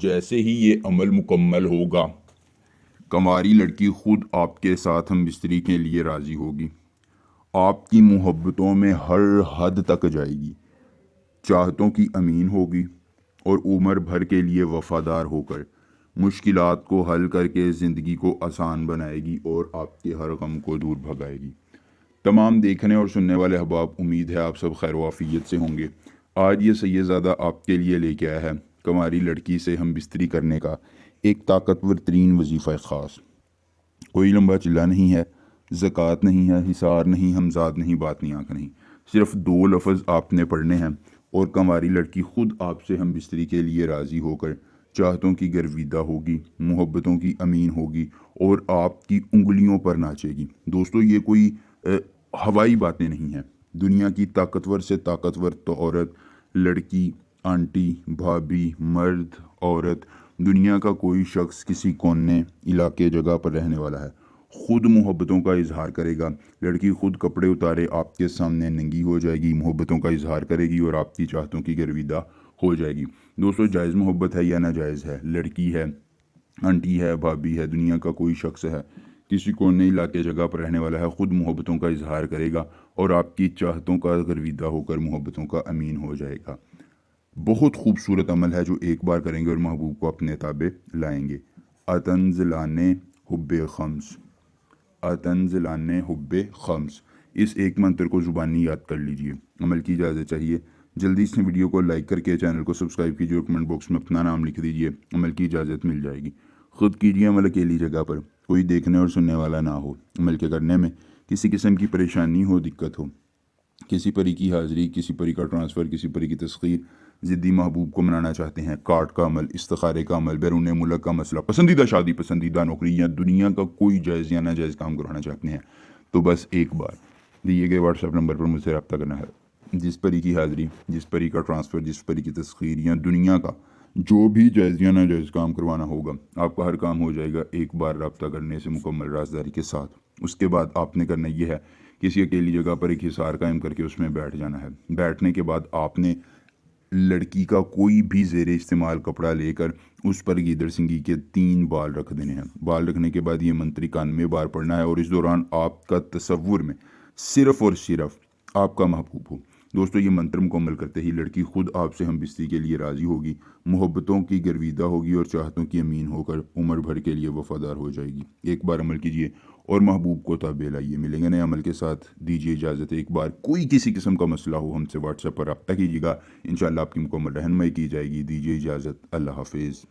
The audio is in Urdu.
جیسے ہی یہ عمل مکمل ہوگا کنواری لڑکی خود آپ کے ساتھ ہم بستری کے لیے راضی ہوگی، آپ کی محبتوں میں ہر حد تک جائے گی، چاہتوں کی امین ہوگی اور عمر بھر کے لیے وفادار ہو کر مشکلات کو حل کر کے زندگی کو آسان بنائے گی اور آپ کے ہر غم کو دور بھگائے گی۔ تمام دیکھنے اور سننے والے احباب، امید ہے آپ سب خیر و عافیت سے ہوں گے۔ آج یہ سید زادہ آپ کے لیے لے کے آیا ہے کنواری لڑکی سے ہم بستری کرنے کا ایک طاقتور ترین وظیفہ خاص۔ کوئی لمبا چلا نہیں ہے، زکوٰۃ نہیں ہے، حصار نہیں، ہمزاد نہیں، بات نہیں، آنکھ نہیں، صرف 2 لفظ آپ نے پڑھنے ہیں اور کنواری لڑکی خود آپ سے ہم بستری کے لیے راضی ہو کر چاہتوں کی گرویدہ ہوگی، محبتوں کی امین ہوگی اور آپ کی انگلیوں پر ناچے گی۔ دوستو، یہ کوئی ہوائی باتیں نہیں ہیں۔ دنیا کی طاقتور سے طاقتور تو عورت، لڑکی، آنٹی، بھابھی، مرد، عورت، دنیا کا کوئی شخص کسی کونے علاقے جگہ پر رہنے والا ہے خود محبتوں کا اظہار کرے گا۔ لڑکی خود کپڑے اتارے آپ کے سامنے ننگی ہو جائے گی، محبتوں کا اظہار کرے گی اور آپ کی چاہتوں کی گرویدہ ہو جائے گی۔ دوستو، جائز محبت ہے یا ناجائز ہے؟ لڑکی ہے، آنٹی ہے، بھابھی ہے، دنیا کا کوئی شخص ہے کسی کونے علاقے جگہ پر رہنے والا ہے خود محبتوں کا اظہار کرے گا اور آپ کی چاہتوں کا گرویدہ ہو کر محبتوں کا امین ہو جائے گا۔ بہت خوبصورت عمل ہے جو ایک بار کریں گے اور محبوب کو اپنے تابع لائیں گے۔ اتنزلان حب خمس، اتنزلان حب خمس، اس ایک منتر کو زبانی یاد کر لیجئے۔ عمل کی اجازت چاہیے، جلدی سے ویڈیو کو لائک کر کے چینل کو سبسکرائب کیجئے اور کمنٹ باکس میں اپنا نام لکھ دیجئے۔ عمل کی اجازت مل جائے گی۔ خود کیجئے عمل اکیلی جگہ پر، کوئی دیکھنے اور سننے والا نہ ہو۔ عمل کے کرنے میں کسی قسم کی پریشانی ہو، دقت ہو، کسی پری کی حاضری، کسی پری کا ٹرانسفر، کسی پری کی تسخیر، ضدی محبوب کو منانا چاہتے ہیں، کارڈ کا عمل، استخارے کا عمل، بیرون ملک کا مسئلہ، پسندیدہ شادی، پسندیدہ نوکری یا دنیا کا کوئی جائز یا ناجائز کام کروانا چاہتے ہیں تو بس ایک بار دیے گئے واٹس ایپ نمبر پر مجھ سے رابطہ کرنا ہے۔ جس پری کی حاضری، جس پری کا ٹرانسفر، جس پری کی تسخیر یا دنیا کا جو بھی جائز یا ناجائز کام کروانا ہوگا، آپ کا ہر کام ہو جائے گا ایک بار رابطہ کرنے سے مکمل رازداری کے ساتھ۔ اس کے بعد آپ نے کرنا یہ ہے، کسی اکیلی جگہ پر ایک حصار قائم کر کے اس میں بیٹھ جانا ہے۔ بیٹھنے کے بعد آپ نے لڑکی کا کوئی بھی زیر استعمال کپڑا لے کر اس پر گیدڑ سنگی کے 3 بال رکھ دینے ہیں۔ بال رکھنے کے بعد یہ منتر 91 بار پڑھنا ہے اور اس دوران آپ کا تصور میں صرف اور صرف آپ کا محبوب ہو۔ دوستو، یہ منتر مکمل کرتے ہی لڑکی خود آپ سے ہم بستری کے لیے راضی ہوگی، محبتوں کی گرویدہ ہوگی اور چاہتوں کی امین ہو کر عمر بھر کے لیے وفادار ہو جائے گی۔ ایک بار عمل کیجئے اور محبوب کو تابع لائیے۔ ملیں گے نئے عمل کے ساتھ، دیجیے اجازت۔ ایک بار کوئی کسی قسم کا مسئلہ ہو ہم سے واٹس ایپ پر رابطہ کیجیے گا، انشاءاللہ آپ کی مکمل رہنمائی کی جائے گی۔ دیجیے اجازت، اللہ حافظ۔